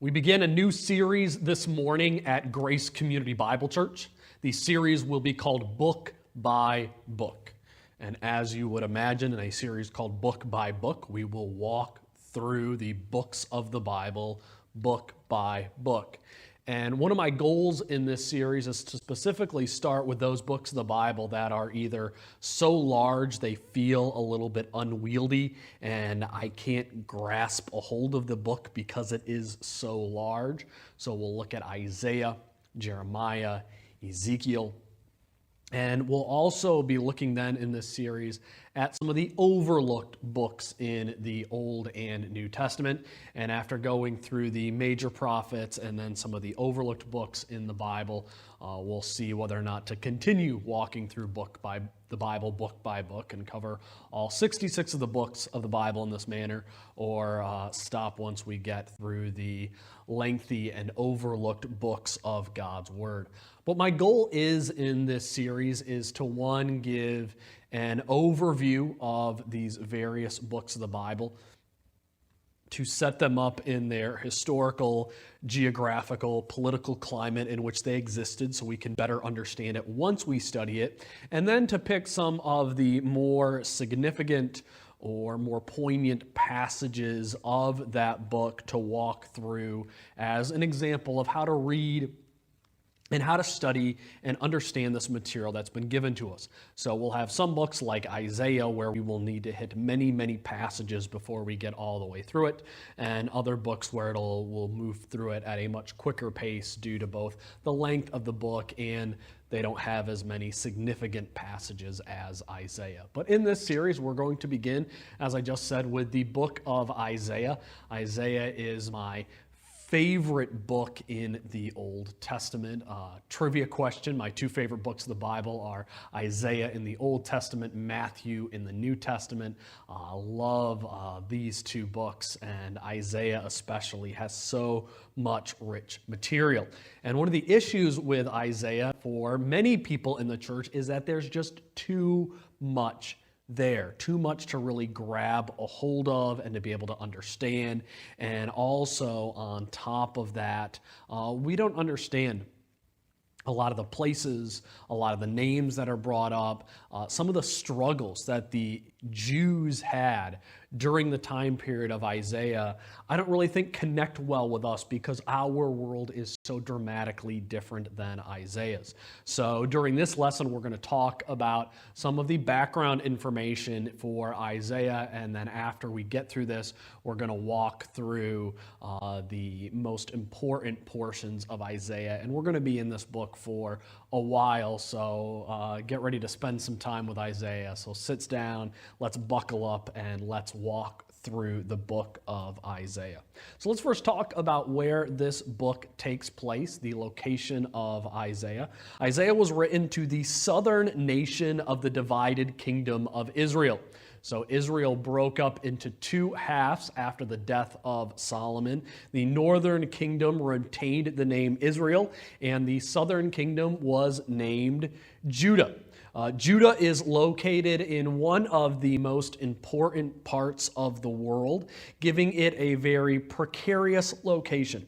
We begin a new series this morning at Grace Community Bible Church. The series will be called Book by Book. And as you would imagine, in a series called Book by Book, we will walk through the books of the Bible, book by book. And one of my goals in this series is to specifically start with those books of the Bible that are either so large they feel a little bit unwieldy and I can't grasp a hold of the book because it is so large. So we'll look at Isaiah, Jeremiah, Ezekiel, and we'll also be looking then in this series at some of the overlooked books in the Old and New Testament. And after going through the major prophets and then some of the overlooked books in the Bible, we'll see whether or not to continue walking through book by book, and cover all 66 of the books of the Bible in this manner, or stop once we get through the lengthy and overlooked books of God's Word. But my goal is in this series is to, one, give an overview of these various books of the Bible, to set them up in their historical, geographical, political climate in which they existed so we can better understand it once we study it, and then to pick some of the more significant or more poignant passages of that book to walk through as an example of how to read and how to study and understand this material that's been given to us. So we'll have some books like Isaiah where we will need to hit many, many passages before we get all the way through it, and other books where we'll move through it at a much quicker pace due to both the length of the book and they don't have as many significant passages as Isaiah. But in this series, we're going to begin, as I just said, with the book of Isaiah. Isaiah is my favorite book in the Old Testament. Trivia question, my two favorite books of the Bible are Isaiah in the Old Testament, Matthew in the New Testament. I love these two books, and Isaiah especially has so much rich material. And one of the issues with Isaiah for many people in the church is that there's just too much there, too much to really grab a hold of and to be able to understand. And also on top of that, we don't understand a lot of the places, a lot of the names that are brought up, some of the struggles that the Jews had during the time period of Isaiah, I don't really think connect well with us because our world is so dramatically different than Isaiah's. So during this lesson, we're going to talk about some of the background information for Isaiah, and then after we get through this, we're going to walk through the most important portions of Isaiah, and we're going to be in this book for a while, so get ready to spend some time with Isaiah. So sit down, let's buckle up, and let's walk through the book of Isaiah. So let's first talk about where this book takes place, the location of Isaiah. Isaiah was written to the southern nation of the divided kingdom of Israel. So Israel broke up into two halves after the death of Solomon. The northern kingdom retained the name Israel, and the southern kingdom was named Judah. Judah is located in one of the most important parts of the world, giving it a very precarious location.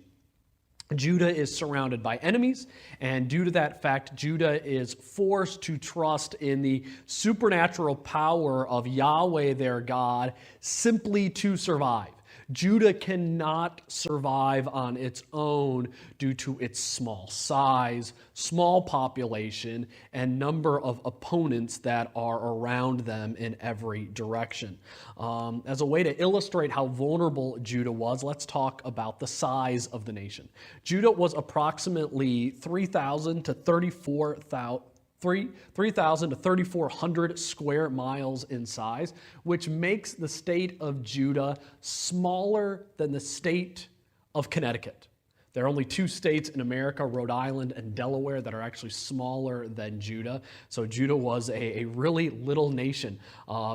Judah is surrounded by enemies, and due to that fact, Judah is forced to trust in the supernatural power of Yahweh, their God, simply to survive. Judah cannot survive on its own due to its small size, small population, and number of opponents that are around them in every direction. As a way to illustrate how vulnerable Judah was, let's talk about the size of the nation. Judah was approximately 3,000 to 3,400 square miles in size, which makes the state of Judah smaller than the state of Connecticut. There are only two states in America, Rhode Island and Delaware, that are actually smaller than Judah. So Judah was a really little nation,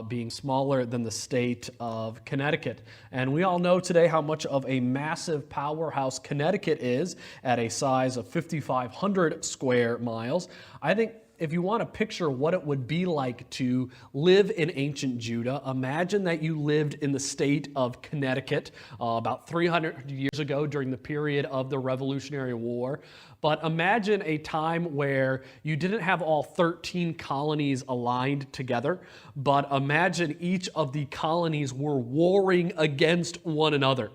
being smaller than the state of Connecticut. And we all know today how much of a massive powerhouse Connecticut is at a size of 5,500 square miles. I think if you want to picture what it would be like to live in ancient Judah, imagine that you lived in the state of Connecticut about 300 years ago during the period of the Revolutionary War. But imagine a time where you didn't have all 13 colonies aligned together, but imagine each of the colonies were warring against one another.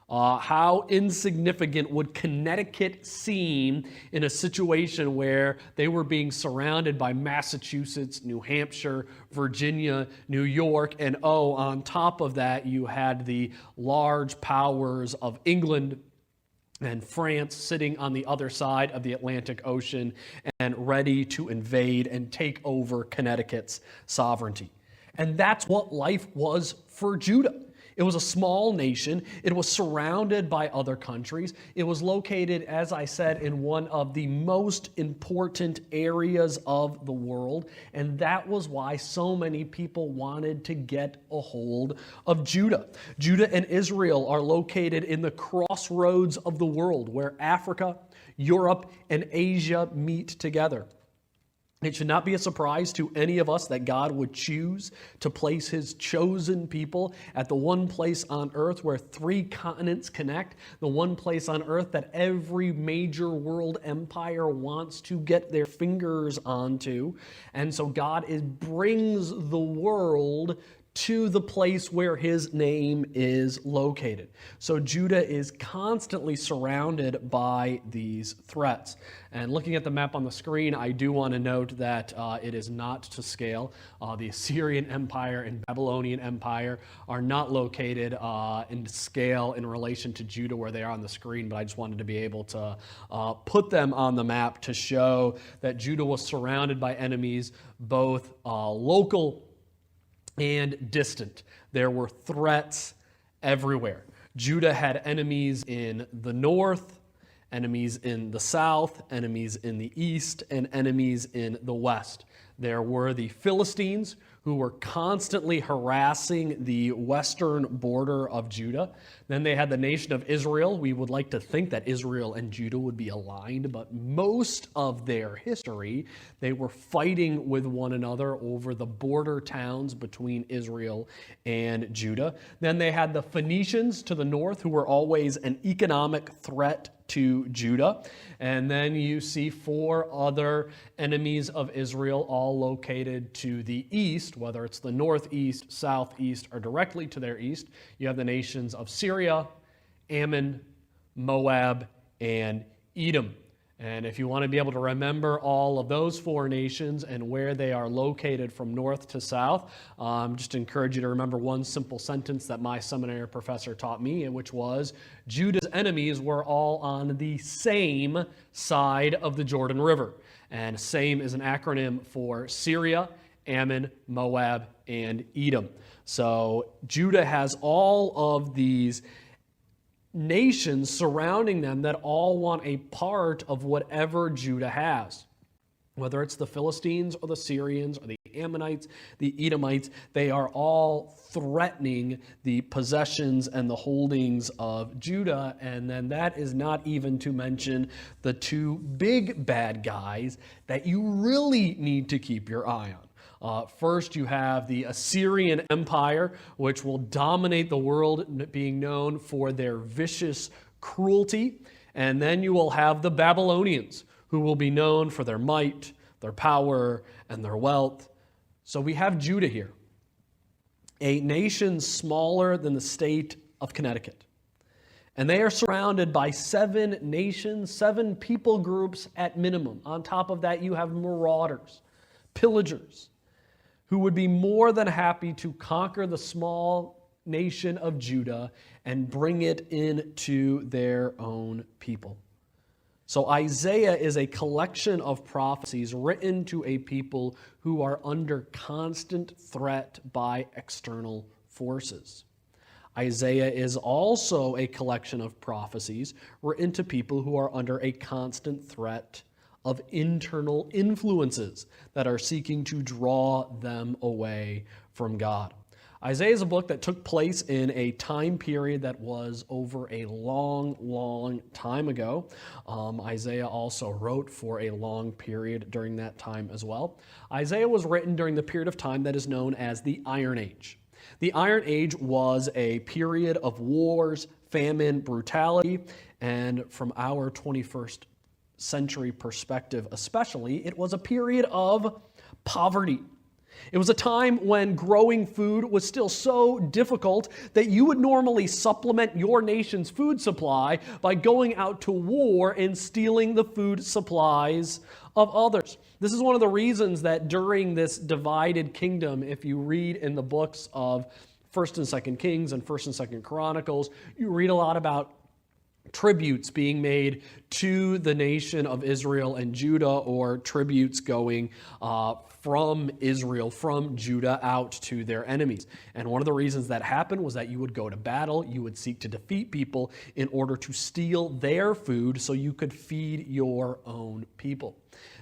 How insignificant would Connecticut seem in a situation where they were being surrounded by Massachusetts, New Hampshire, Virginia, New York, and on top of that, you had the large powers of England and France sitting on the other side of the Atlantic Ocean and ready to invade and take over Connecticut's sovereignty. And that's what life was for Judah. It was a small nation. It was surrounded by other countries. It was located, as I said, in one of the most important areas of the world. And that was why so many people wanted to get a hold of Judah. Judah and Israel are located in the crossroads of the world where Africa, Europe, and Asia meet together. It should not be a surprise to any of us that God would choose to place his chosen people at the one place on earth where 3 continents connect, the one place on earth that every major world empire wants to get their fingers onto. And so God brings the world to the place where his name is located. So Judah is constantly surrounded by these threats. And looking at the map on the screen, I do want to note that it is not to scale. The Assyrian Empire and Babylonian Empire are not located in scale in relation to Judah where they are on the screen, but I just wanted to be able to put them on the map to show that Judah was surrounded by enemies, both local and distant. There were threats everywhere. Judah had enemies in the north, enemies in the south, enemies in the east, and enemies in the west. There were the Philistines, who were constantly harassing the western border of Judah. Then they had the nation of Israel. We would like to think that Israel and Judah would be aligned, but most of their history, they were fighting with one another over the border towns between Israel and Judah. Then they had the Phoenicians to the north, who were always an economic threat to Judah. And then you see 4 other enemies of Israel, all located to the east, whether it's the northeast, southeast, or directly to their east. You have the nations of Syria, Ammon, Moab, and Edom. And if you want to be able to remember all of those 4 nations and where they are located from north to south, just encourage you to remember one simple sentence that my seminary professor taught me, which was, Judah's enemies were all on the same side of the Jordan River. And same is an acronym for Syria, Ammon, Moab, and Edom. So Judah has all of these nations surrounding them that all want a part of whatever Judah has. Whether it's the Philistines or the Syrians or the Ammonites, the Edomites, they are all threatening the possessions and the holdings of Judah. And then that is not even to mention the 2 big bad guys that you really need to keep your eye on. First, you have the Assyrian Empire, which will dominate the world, being known for their vicious cruelty. And then you will have the Babylonians, who will be known for their might, their power, and their wealth. So we have Judah here, a nation smaller than the state of Connecticut. And they are surrounded by 7 nations, 7 people groups at minimum. On top of that, you have marauders, pillagers, who would be more than happy to conquer the small nation of Judah and bring it into their own people. So Isaiah is a collection of prophecies written to a people who are under constant threat by external forces. Isaiah is also a collection of prophecies written to people who are under a constant threat of internal influences that are seeking to draw them away from God. Isaiah is a book that took place in a time period that was over a long, long time ago. Isaiah also wrote for a long period during that time as well. Isaiah was written during the period of time that is known as the Iron Age. The Iron Age was a period of wars, famine, brutality, and from our 21st century perspective especially, it was a period of poverty. It was a time when growing food was still so difficult that you would normally supplement your nation's food supply by going out to war and stealing the food supplies of others. This is one of the reasons that during this divided kingdom, if you read in the books of 1st and 2nd Kings and 1st and 2nd Chronicles, you read a lot about tributes being made to the nation of Israel and Judah, or tributes going from Israel, from Judah, out to their enemies. And one of the reasons that happened was that you would go to battle, you would seek to defeat people in order to steal their food so you could feed your own people.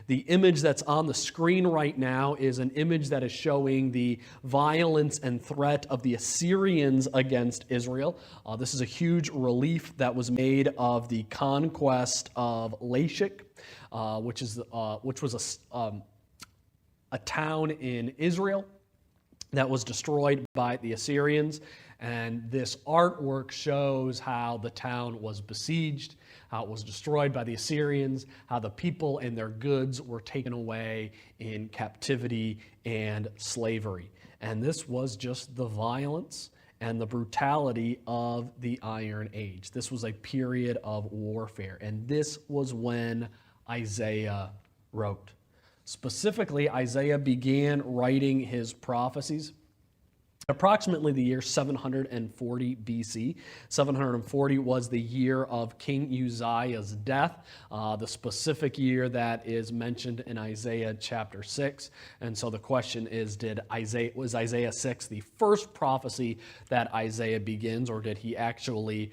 The image that's on the screen right now is an image that is showing the violence and threat of the Assyrians against Israel. This is a huge relief that was made of the conquest of Lachish, which was a town in Israel that was destroyed by the Assyrians. And this artwork shows how the town was besieged, how it was destroyed by the Assyrians, how the people and their goods were taken away in captivity and slavery. And this was just the violence and the brutality of the Iron Age. This was a period of warfare, and this was when Isaiah wrote. Specifically, Isaiah began writing his prophecies approximately the year 740 BC. 740 was the year of King Uzziah's death, the specific year that is mentioned in Isaiah chapter 6. And so the question is, was Isaiah 6 the first prophecy that Isaiah begins, or did he actually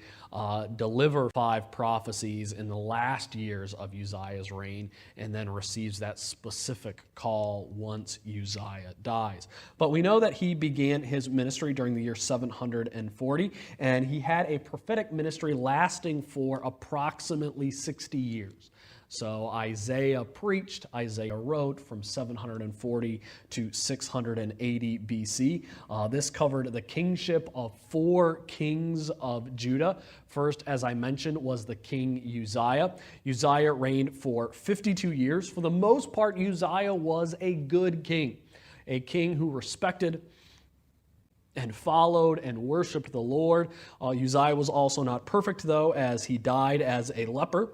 deliver 5 prophecies in the last years of Uzziah's reign and then receives that specific call once Uzziah dies? But we know that he began his ministry during the year 740, and he had a prophetic ministry lasting for approximately 60 years. So Isaiah preached, Isaiah wrote from 740 to 680 BC. This covered the kingship of 4 kings of Judah. First, as I mentioned, was the king Uzziah. Uzziah reigned for 52 years. For the most part, Uzziah was a good king, a king who respected and followed and worshiped the Lord. Uzziah was also not perfect, though, as he died as a leper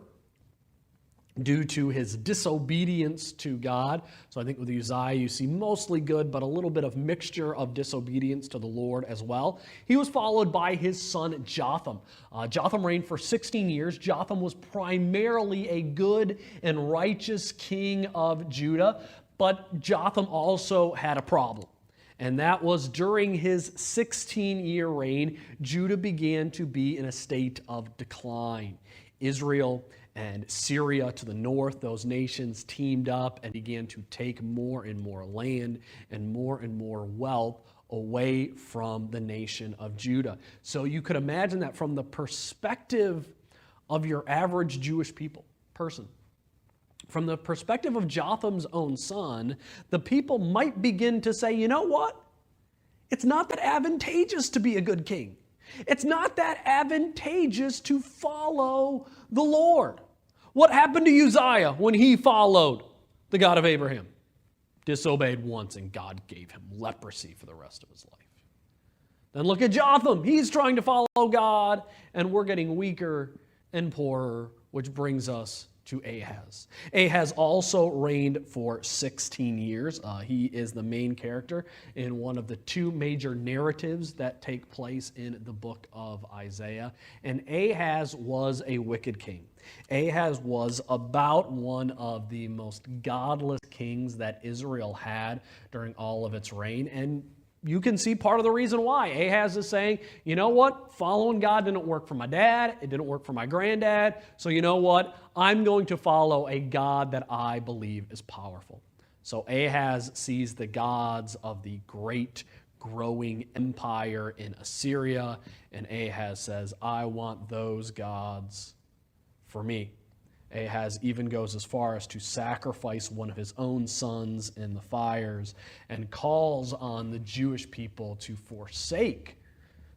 due to his disobedience to God. So I think with Uzziah you see mostly good, but a little bit of mixture of disobedience to the Lord as well. He was followed by his son Jotham. Jotham reigned for 16 years. Jotham was primarily a good and righteous king of Judah, but Jotham also had a problem. And that was during his 16-year reign, Judah began to be in a state of decline. Israel and Syria to the north, those nations teamed up and began to take more and more land and more wealth away from the nation of Judah. So you could imagine that from the perspective of your average Jewish person, from the perspective of Jotham's own son, the people might begin to say, you know what? It's not that advantageous to be a good king. It's not that advantageous to follow the Lord. What happened to Uzziah when he followed the God of Abraham? Disobeyed once, and God gave him leprosy for the rest of his life. Then look at Jotham. He's trying to follow God, and we're getting weaker and poorer, which brings us to Ahaz. Ahaz also reigned for 16 years. He is the main character in one of the 2 major narratives that take place in the book of Isaiah. And Ahaz was a wicked king. Ahaz was about one of the most godless kings that Israel had during all of its reign. And you can see part of the reason why. Ahaz is saying, you know what? Following God didn't work for my dad. It didn't work for my granddad. So you know what? I'm going to follow a God that I believe is powerful. So Ahaz sees the gods of the great growing empire in Assyria, and Ahaz says, I want those gods for me. Ahaz even goes as far as to sacrifice one of his own sons in the fires and calls on the Jewish people to forsake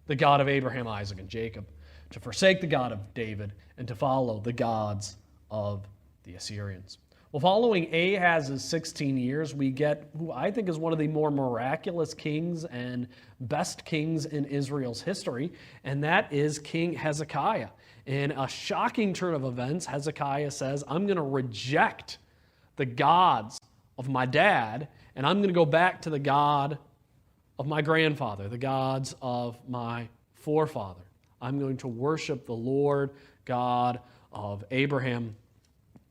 the God of Abraham, Isaac, and Jacob, to forsake the God of David, and to follow the gods of the Assyrians. Well, following Ahaz's 16 years, we get who I think is one of the more miraculous kings and best kings in Israel's history, and that is King Hezekiah. In a shocking turn of events, Hezekiah says, I'm going to reject the gods of my dad, and I'm going to go back to the God of my grandfather, the gods of my forefather. I'm going to worship the Lord God of Abraham,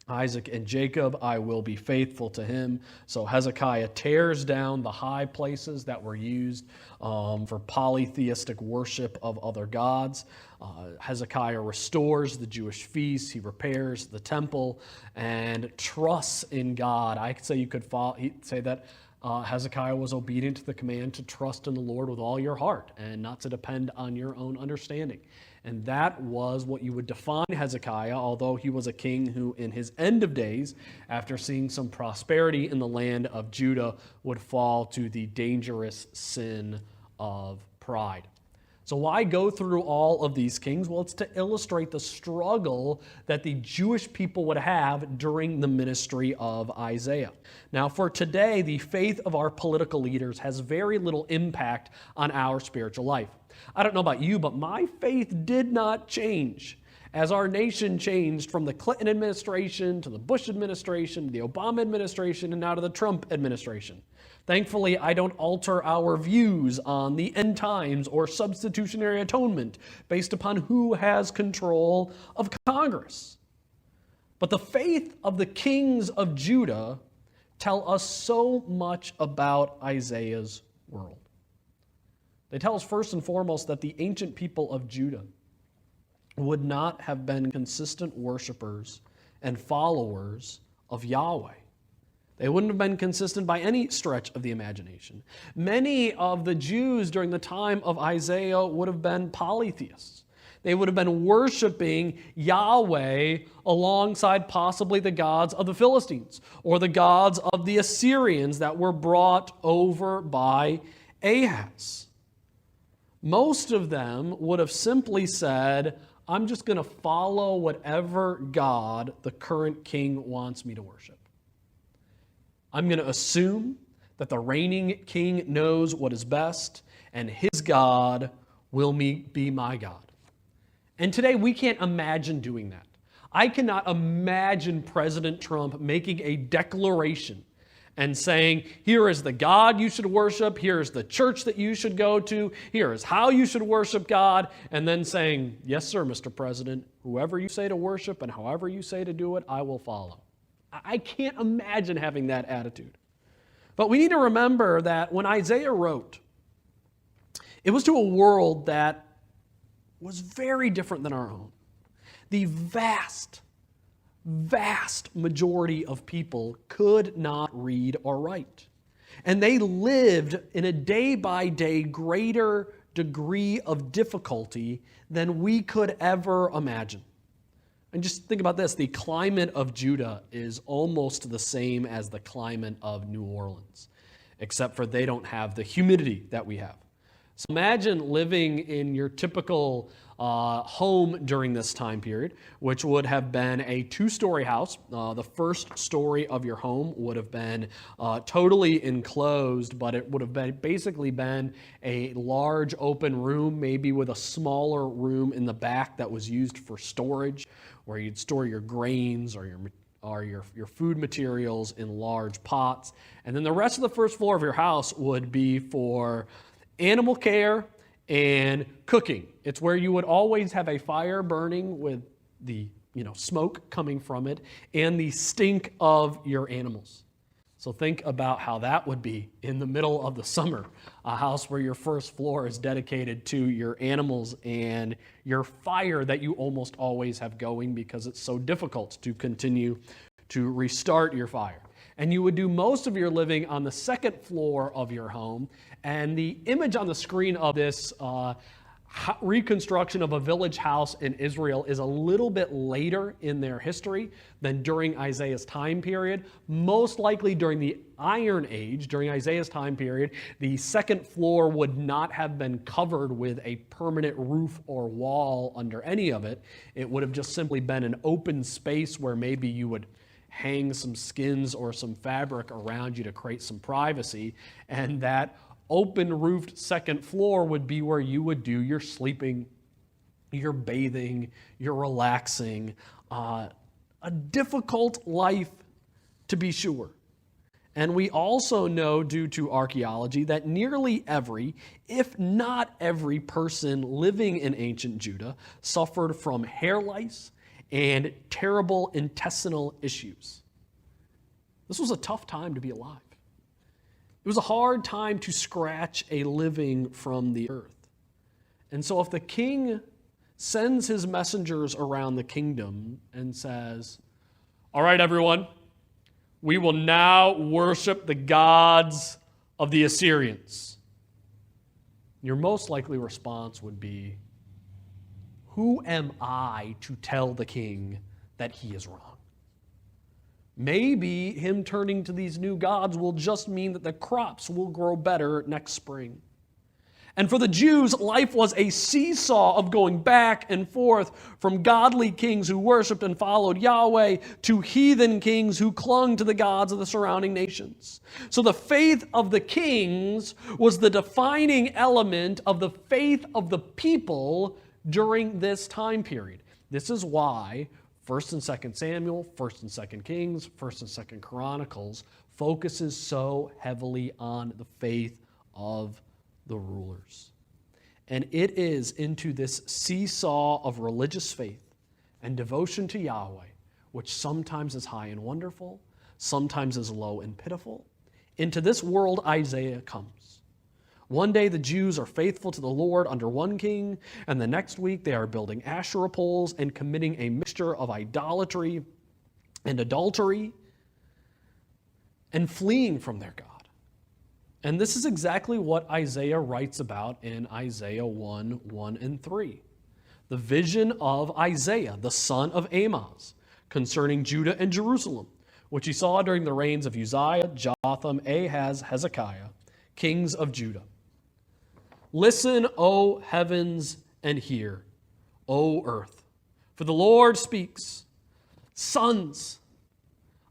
Isaac, and Jacob. I will be faithful to him. So Hezekiah tears down the high places that were used for polytheistic worship of other gods. Hezekiah restores the Jewish feasts. He repairs the temple and trusts in God. I could say you could say that Hezekiah was obedient to the command to trust in the Lord with all your heart and not to depend on your own understanding. And that was what you would define Hezekiah, although he was a king who in his end of days, after seeing some prosperity in the land of Judah, would fall to the dangerous sin of pride. So why go through all of these kings? Well, it's to illustrate the struggle that the Jewish people would have during the ministry of Isaiah. Now, for today, the faith of our political leaders has very little impact on our spiritual life. I don't know about you, but my faith did not change as our nation changed from the Clinton administration to the Bush administration to the Obama administration and now to the Trump administration. Thankfully, I don't alter our views on the end times or substitutionary atonement based upon who has control of Congress. But the faith of the kings of Judah tell us so much about Isaiah's world. They tell us first and foremost that the ancient people of Judah would not have been consistent worshipers and followers of Yahweh. They wouldn't have been consistent by any stretch of the imagination. Many of the Jews during the time of Isaiah would have been polytheists. They would have been worshiping Yahweh alongside possibly the gods of the Philistines or the gods of the Assyrians that were brought over by Ahaz. Most of them would have simply said, I'm just going to follow whatever God the current king wants me to worship. I'm going to assume that the reigning king knows what is best, and his God will be my God. And today we can't imagine doing that. I cannot imagine President Trump making a declaration and saying, here is the God you should worship, here is the church that you should go to, here is how you should worship God, and then saying, yes, sir, Mr. President, whoever you say to worship and however you say to do it, I will follow. I can't imagine having that attitude. But we need to remember that when Isaiah wrote, it was to a world that was very different than our own. The vast majority of people could not read or write. And they lived in a day-by-day greater degree of difficulty than we could ever imagine. And just think about this, the climate of Judah is almost the same as the climate of New Orleans, except for they don't have the humidity that we have. So imagine living in your typical home during this time period, which would have been a two-story house. The first story of your home would have been totally enclosed, but it would have basically been a large open room, maybe with a smaller room in the back that was used for storage, where you'd store your grains or your food materials in large pots. And then the rest of the first floor of your house would be for animal care and cooking. It's where you would always have a fire burning with the smoke coming from it and the stink of your animals. So think about how that would be in the middle of the summer, a house where your first floor is dedicated to your animals and your fire that you almost always have going because it's so difficult to continue to restart your fire. And you would do most of your living on the second floor of your home. And the image on the screen of this reconstruction of a village house in Israel is a little bit later in their history than during Isaiah's time period. Most likely during the Iron Age, during Isaiah's time period, the second floor would not have been covered with a permanent roof or wall under any of it. It would have just simply been an open space where maybe you would hang some skins or some fabric around you to create some privacy, and that open-roofed second floor would be where you would do your sleeping, your bathing, your relaxing. A difficult life, to be sure. And we also know, due to archaeology, that nearly every, if not every person living in ancient Judah suffered from hair lice and terrible intestinal issues. This was a tough time to be alive. It was a hard time to scratch a living from the earth. And so if the king sends his messengers around the kingdom and says, "All right, everyone, we will now worship the gods of the Assyrians," your most likely response would be, "Who am I to tell the king that he is wrong?" Maybe him turning to these new gods will just mean that the crops will grow better next spring. And for the Jews, life was a seesaw of going back and forth from godly kings who worshiped and followed Yahweh to heathen kings who clung to the gods of the surrounding nations. So the faith of the kings was the defining element of the faith of the people during this time period. This is why 1st and 2nd Samuel, 1st and 2nd Kings, 1st and 2nd Chronicles focuses so heavily on the faith of the rulers. And it is into this seesaw of religious faith and devotion to Yahweh, which sometimes is high and wonderful, sometimes is low and pitiful. Into this world Isaiah comes. One day the Jews are faithful to the Lord under one king, and the next week they are building Asherah poles and committing a mixture of idolatry and adultery and fleeing from their God. And this is exactly what Isaiah writes about in Isaiah 1 and 3. The vision of Isaiah, the son of Amoz, concerning Judah and Jerusalem, which he saw during the reigns of Uzziah, Jotham, Ahaz, Hezekiah, kings of Judah. Listen, O heavens, and hear, O earth. For the Lord speaks, "Sons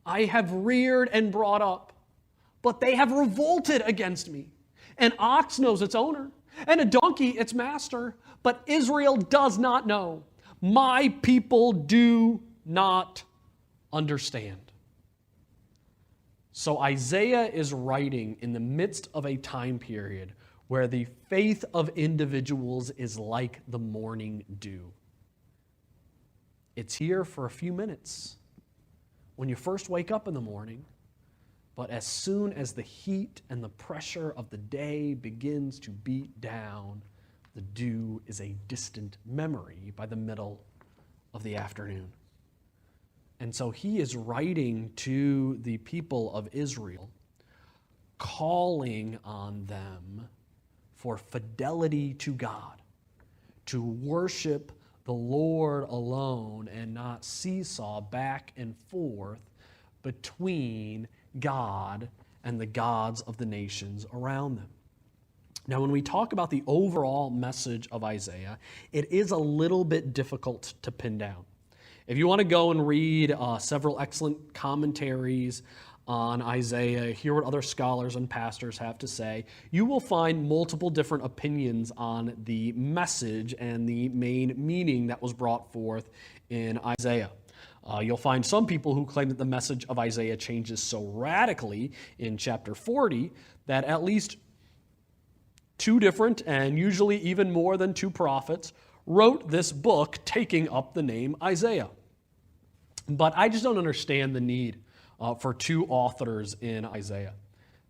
I have reared and brought up, but they have revolted against me. An ox knows its owner, and a donkey its master, but Israel does not know. My people do not understand." So Isaiah is writing in the midst of a time period where the faith of individuals is like the morning dew. It's here for a few minutes when you first wake up in the morning, but as soon as the heat and the pressure of the day begins to beat down, the dew is a distant memory by the middle of the afternoon. And so he is writing to the people of Israel, calling on them for fidelity to God, to worship the Lord alone and not seesaw back and forth between God and the gods of the nations around them. Now, when we talk about the overall message of Isaiah, it is a little bit difficult to pin down. If you want to go and read several excellent commentaries on Isaiah, hear what other scholars and pastors have to say, you will find multiple different opinions on the message and the main meaning that was brought forth in Isaiah. You'll find some people who claim that the message of Isaiah changes so radically in chapter 40 that at least two different, and usually even more than two prophets, wrote this book taking up the name Isaiah. But I just don't understand the need for two authors in Isaiah.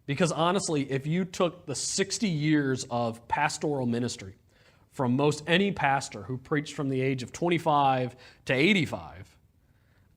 Because honestly, if you took the 60 years of pastoral ministry from most any pastor who preached from the age of 25 to 85,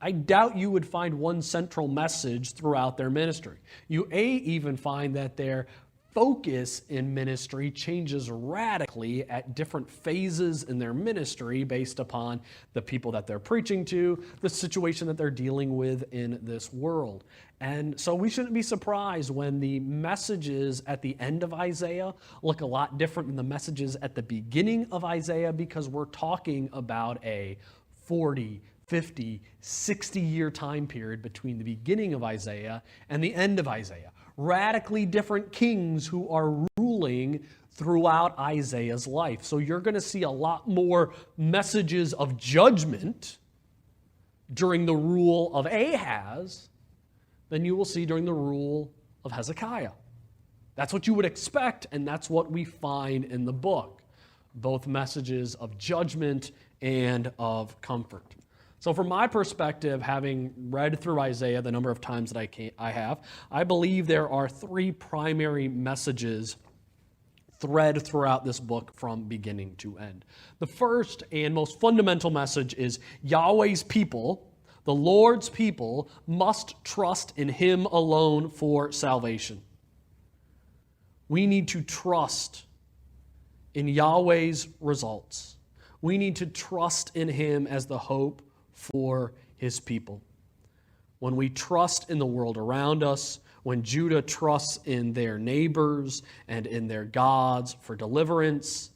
I doubt you would find one central message throughout their ministry. You may even find that their focus in ministry changes radically at different phases in their ministry based upon the people that they're preaching to, the situation that they're dealing with in this world. And so we shouldn't be surprised when the messages at the end of Isaiah look a lot different than the messages at the beginning of Isaiah, because we're talking about a 40, 50, 60-year time period between the beginning of Isaiah and the end of Isaiah. Radically different kings who are ruling throughout Isaiah's life. So you're going to see a lot more messages of judgment during the rule of Ahaz than you will see during the rule of Hezekiah. That's what you would expect, and that's what we find in the book. Both messages of judgment and of comfort. So from my perspective, having read through Isaiah the number of times that I have, I believe there are three primary messages thread throughout this book from beginning to end. The first and most fundamental message is Yahweh's people, the Lord's people, must trust in Him alone for salvation. We need to trust in Yahweh's results. We need to trust in Him as the hope for His people. When we trust in the world around us, when Judah trusts in their neighbors and in their gods for deliverance,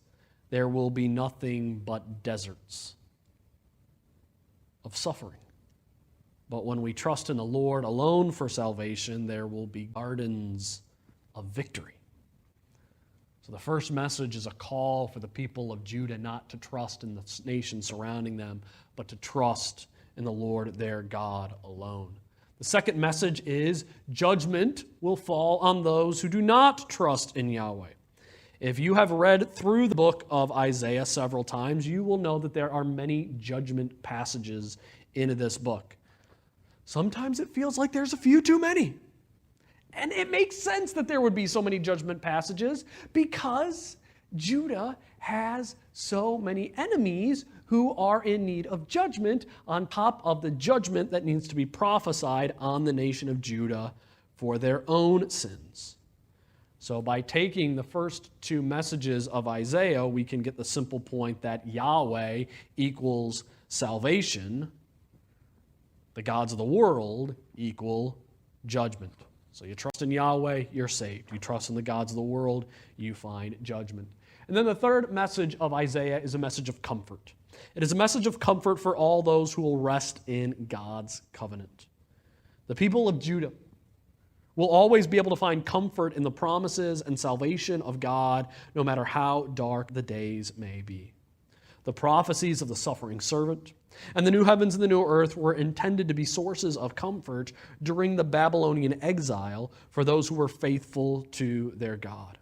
there will be nothing but deserts of suffering. But when we trust in the Lord alone for salvation, there will be gardens of victory. So the first message is a call for the people of Judah not to trust in the nation surrounding them, but to trust in the Lord their God alone. The second message is judgment will fall on those who do not trust in Yahweh. If you have read through the book of Isaiah several times, you will know that there are many judgment passages in this book. Sometimes it feels like there's a few too many. And it makes sense that there would be so many judgment passages because Judah has so many enemies who are in need of judgment on top of the judgment that needs to be prophesied on the nation of Judah for their own sins. So by taking the first two messages of Isaiah, we can get the simple point that Yahweh equals salvation. The gods of the world equal judgment. So you trust in Yahweh, you're saved. You trust in the gods of the world, you find judgment. And then the third message of Isaiah is a message of comfort. It is a message of comfort for all those who will rest in God's covenant. The people of Judah will always be able to find comfort in the promises and salvation of God, no matter how dark the days may be. The prophecies of the suffering servant and the new heavens and the new earth were intended to be sources of comfort during the Babylonian exile for those who were faithful to their God.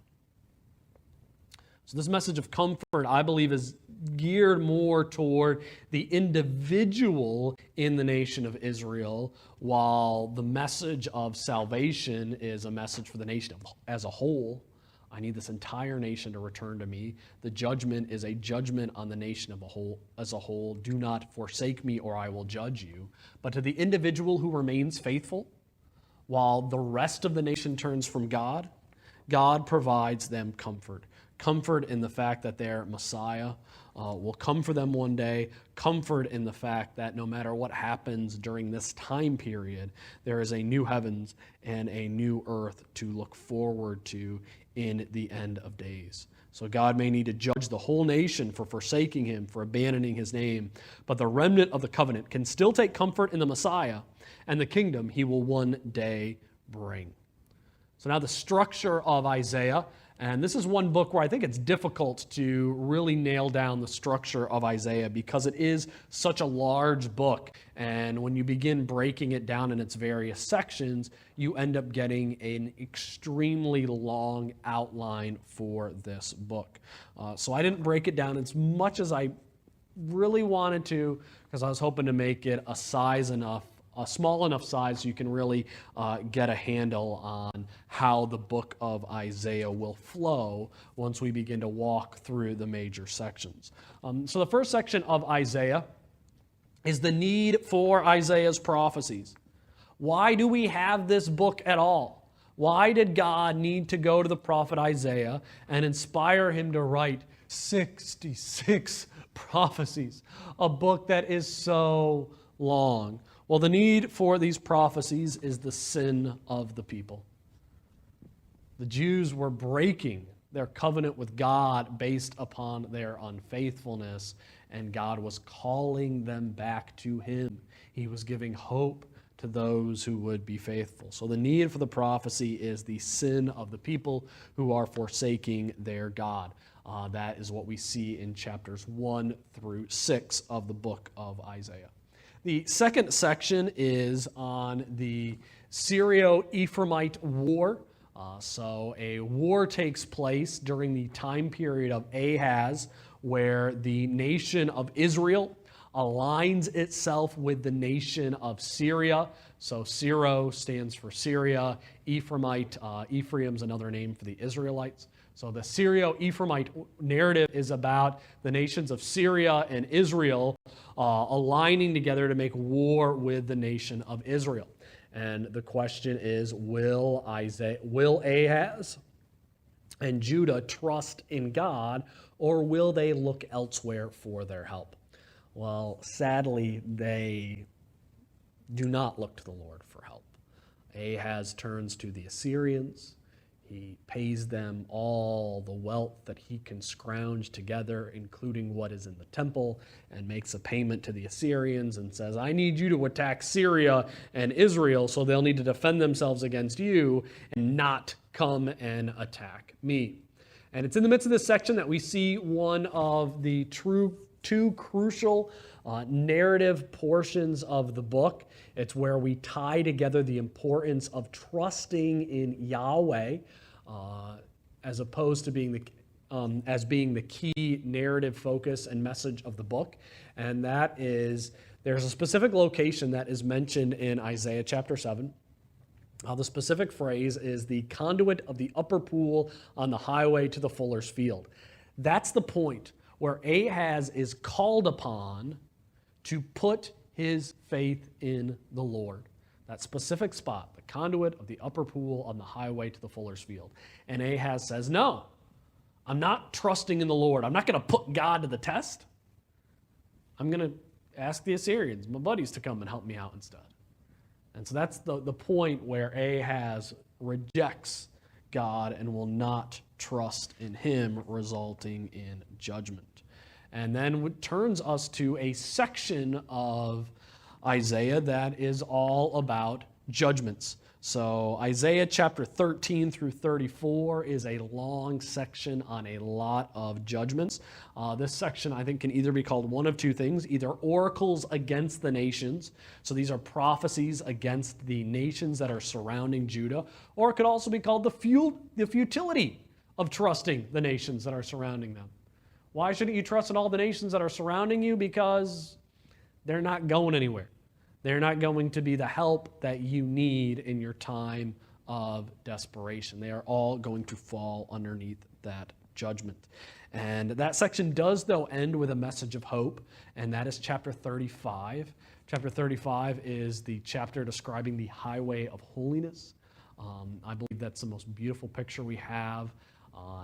So this message of comfort, I believe, is geared more toward the individual in the nation of Israel, while the message of salvation is a message for the nation as a whole. I need this entire nation to return to me. The judgment is a judgment on the nation as a whole. Do not forsake me or I will judge you. But to the individual who remains faithful, while the rest of the nation turns from God, God provides them comfort. Comfort in the fact that their Messiah will come for them one day. Comfort in the fact that no matter what happens during this time period, there is a new heavens and a new earth to look forward to in the end of days. So God may need to judge the whole nation for forsaking Him, for abandoning His name, but the remnant of the covenant can still take comfort in the Messiah and the kingdom He will one day bring. So now the structure of Isaiah. And this is one book where I think it's difficult to really nail down the structure of Isaiah because it is such a large book. And when you begin breaking it down in its various sections, you end up getting an extremely long outline for this book. So I didn't break it down as much as I really wanted to because I was hoping to make it a small enough size so you can really get a handle on how the book of Isaiah will flow once we begin to walk through the major sections. So the first section of Isaiah is the need for Isaiah's prophecies. Why do we have this book at all? Why did God need to go to the prophet Isaiah and inspire him to write 66 prophecies, a book that is so long? Well, the need for these prophecies is the sin of the people. The Jews were breaking their covenant with God based upon their unfaithfulness, and God was calling them back to Him. He was giving hope to those who would be faithful. So the need for the prophecy is the sin of the people who are forsaking their God. That is what we see in chapters 1 through 6 of the book of Isaiah. The second section is on the Syro-Ephraimite War. So a war takes place during the time period of Ahaz, where the nation of Israel aligns itself with the nation of Syria. So Syro stands for Syria. Ephraimite, Ephraim's another name for the Israelites. So the Syro-Ephraimite narrative is about the nations of Syria and Israel aligning together to make war with the nation of Israel. And the question is, will Ahaz and Judah trust in God, or will they look elsewhere for their help? Well, sadly, they do not look to the Lord for help. Ahaz turns to the Assyrians. He pays them all the wealth that he can scrounge together, including what is in the temple, and makes a payment to the Assyrians and says, I need you to attack Syria and Israel, so they'll need to defend themselves against you and not come and attack me. And it's in the midst of this section that we see one of the two crucial narrative portions of the book. It's where we tie together the importance of trusting in Yahweh as opposed to being the key narrative focus and message of the book. And that is, there's a specific location that is mentioned in Isaiah chapter 7. The specific phrase is the conduit of the upper pool on the highway to the fuller's field. That's the point where Ahaz is called upon to put his faith in the Lord. That specific spot, the conduit of the upper pool on the highway to the fuller's field. And Ahaz says, no, I'm not trusting in the Lord. I'm not going to put God to the test. I'm going to ask the Assyrians, my buddies, to come and help me out instead. And so that's the point where Ahaz rejects God and will not trust in Him, resulting in judgment. And then it turns us to a section of Isaiah that is all about judgments. So Isaiah chapter 13 through 34 is a long section on a lot of judgments. This section, I think, can either be called one of two things, either oracles against the nations. So these are prophecies against the nations that are surrounding Judah. Or it could also be called the futility of trusting the nations that are surrounding them. Why shouldn't you trust in all the nations that are surrounding you? Because they're not going anywhere. They're not going to be the help that you need in your time of desperation. They are all going to fall underneath that judgment. And that section does, though, end with a message of hope, and that is chapter 35. Chapter 35 is the chapter describing the highway of holiness. I believe that's the most beautiful picture we have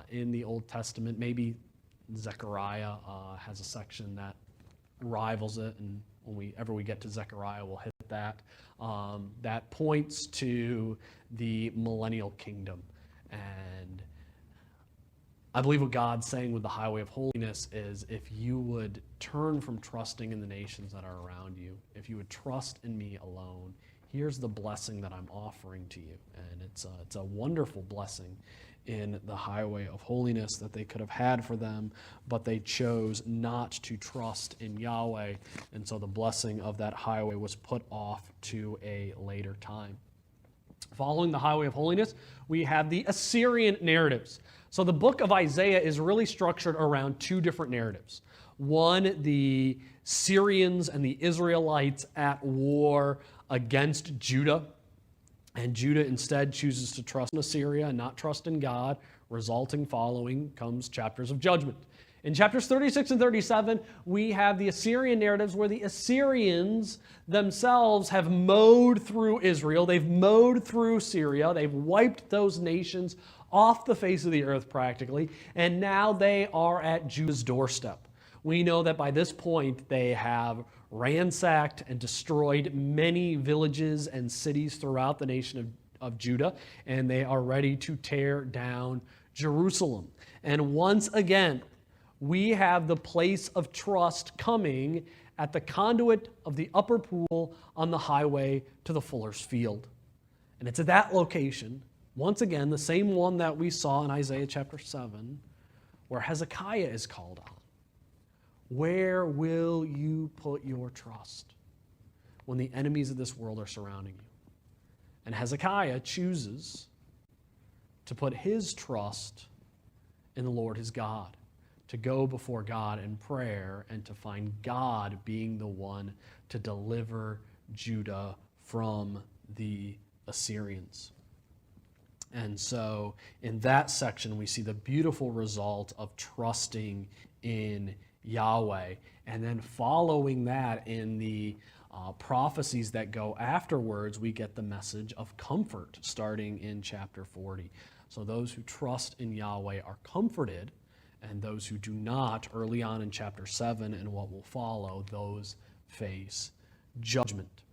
in the Old Testament. Maybe Zechariah has a section that rivals it, and whenever we get to Zechariah, we'll hit that. That points to the millennial kingdom. And I believe what God's saying with the highway of holiness is, if you would turn from trusting in the nations that are around you, if you would trust in me alone, here's the blessing that I'm offering to you. And it's a wonderful blessing in the highway of holiness that they could have had for them, but they chose not to trust in Yahweh, and so the blessing of that highway was put off to a later time. Following the highway of holiness, we have the Assyrian narratives. So the book of Isaiah is really structured around two different narratives. One, the Syrians and the Israelites at war against Judah. And Judah instead chooses to trust in Assyria and not trust in God, resulting following comes chapters of judgment. In chapters 36 and 37, we have the Assyrian narratives where the Assyrians themselves have mowed through Israel. They've mowed through Syria. They've wiped those nations off the face of the earth practically, and now they are at Judah's doorstep. We know that by this point they have ransacked and destroyed many villages and cities throughout the nation of Judah, and they are ready to tear down Jerusalem. And once again, we have the place of trust coming at the conduit of the upper pool on the highway to the fuller's field. And it's at that location, once again, the same one that we saw in Isaiah chapter 7, where Hezekiah is called on. Where will you put your trust when the enemies of this world are surrounding you? And Hezekiah chooses to put his trust in the Lord his God, to go before God in prayer and to find God being the one to deliver Judah from the Assyrians. And so in that section, we see the beautiful result of trusting in Yahweh. And then following that in the prophecies that go afterwards, we get the message of comfort starting in chapter 40. So those who trust in Yahweh are comforted, and those who do not, early on in chapter 7 and what will follow, those face judgment.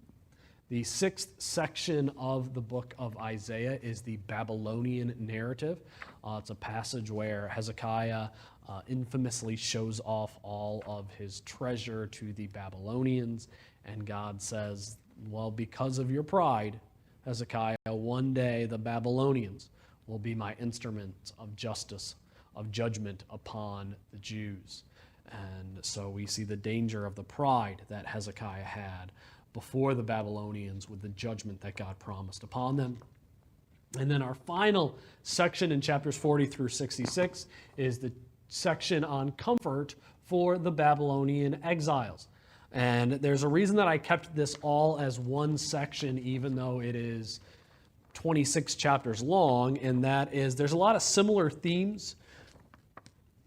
The sixth section of the book of Isaiah is the Babylonian narrative. It's a passage where Hezekiah infamously shows off all of his treasure to the Babylonians, and God says, well, because of your pride, Hezekiah, one day the Babylonians will be my instrument of justice, of judgment upon the Jews. And so we see the danger of the pride that Hezekiah had before the Babylonians with the judgment that God promised upon them. And then our final section in chapters 40 through 66 is the section on comfort for the Babylonian exiles. And there's a reason that I kept this all as one section, even though it is 26 chapters long, and that is there's a lot of similar themes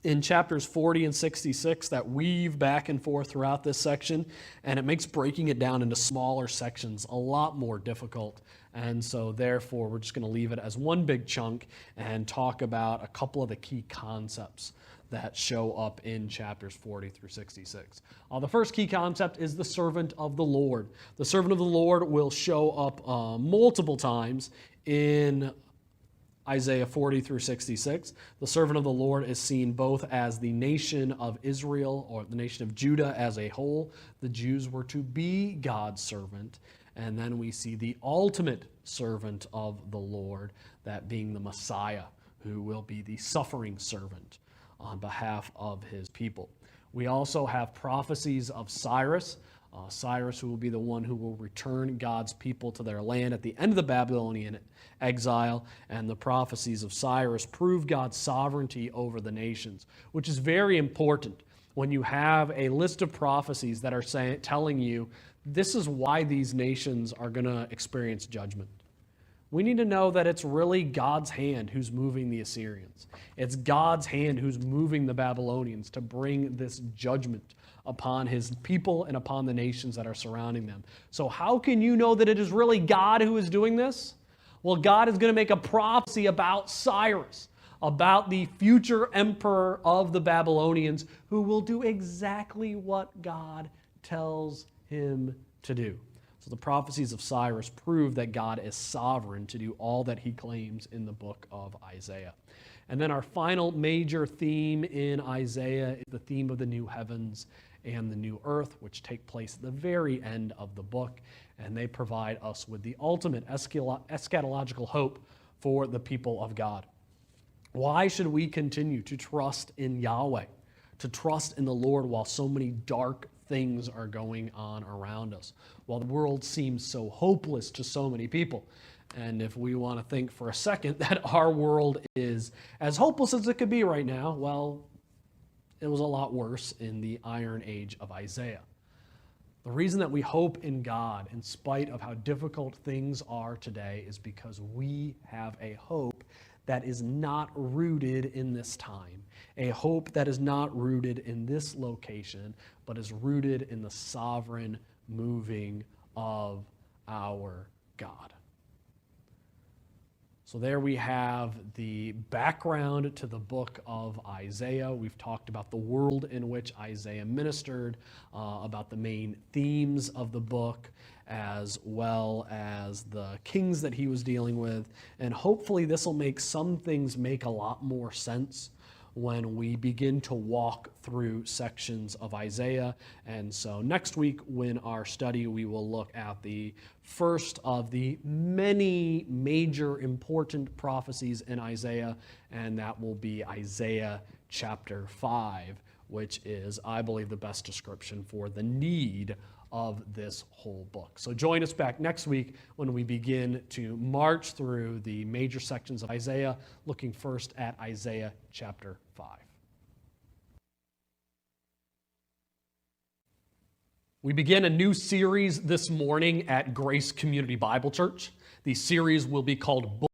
in chapters 40 and 66 that weave back and forth throughout this section, and it makes breaking it down into smaller sections a lot more difficult. And so therefore, we're just going to leave it as one big chunk and talk about a couple of the key concepts that show up in chapters 40 through 66. The first key concept is the servant of the Lord. The servant of the Lord will show up multiple times in Isaiah 40 through 66. The servant of the Lord is seen both as the nation of Israel or the nation of Judah as a whole. The Jews were to be God's servant. And then we see the ultimate servant of the Lord, that being the Messiah, who will be the suffering servant on behalf of his people. We also have prophecies of Cyrus. Cyrus, who will be the one who will return God's people to their land at the end of the Babylonian exile, and the prophecies of Cyrus prove God's sovereignty over the nations, which is very important when you have a list of prophecies that are telling you this is why these nations are going to experience judgment. We need to know that it's really God's hand who's moving the Assyrians. It's God's hand who's moving the Babylonians to bring this judgment upon his people and upon the nations that are surrounding them. So how can you know that it is really God who is doing this? Well, God is going to make a prophecy about Cyrus, about the future emperor of the Babylonians, who will do exactly what God tells him to do. So the prophecies of Cyrus prove that God is sovereign to do all that he claims in the book of Isaiah. And then our final major theme in Isaiah is the theme of the new heavens and the new earth, which take place at the very end of the book, and they provide us with the ultimate eschatological hope for the people of God. Why should we continue to trust in Yahweh, to trust in the Lord while so many dark things are going on around us, while the world seems so hopeless to so many people? And if we want to think for a second that our world is as hopeless as it could be right now, well, it was a lot worse in the Iron Age of Isaiah. The reason that we hope in God, in spite of how difficult things are today, is because we have a hope that is not rooted in this time, a hope that is not rooted in this location, but is rooted in the sovereign moving of our God. So there we have the background to the book of Isaiah. We've talked about the world in which Isaiah ministered, about the main themes of the book, as well as the kings that he was dealing with. And hopefully this will make some things make a lot more sense when we begin to walk through sections of Isaiah. And so next week in our study, we will look at the first of the many major important prophecies in Isaiah, and that will be Isaiah chapter 5, which is, I believe, the best description for the need of this whole book. So join us back next week when we begin to march through the major sections of Isaiah, looking first at Isaiah chapter 5. We begin a new series this morning at Grace Community Bible Church. The series will be called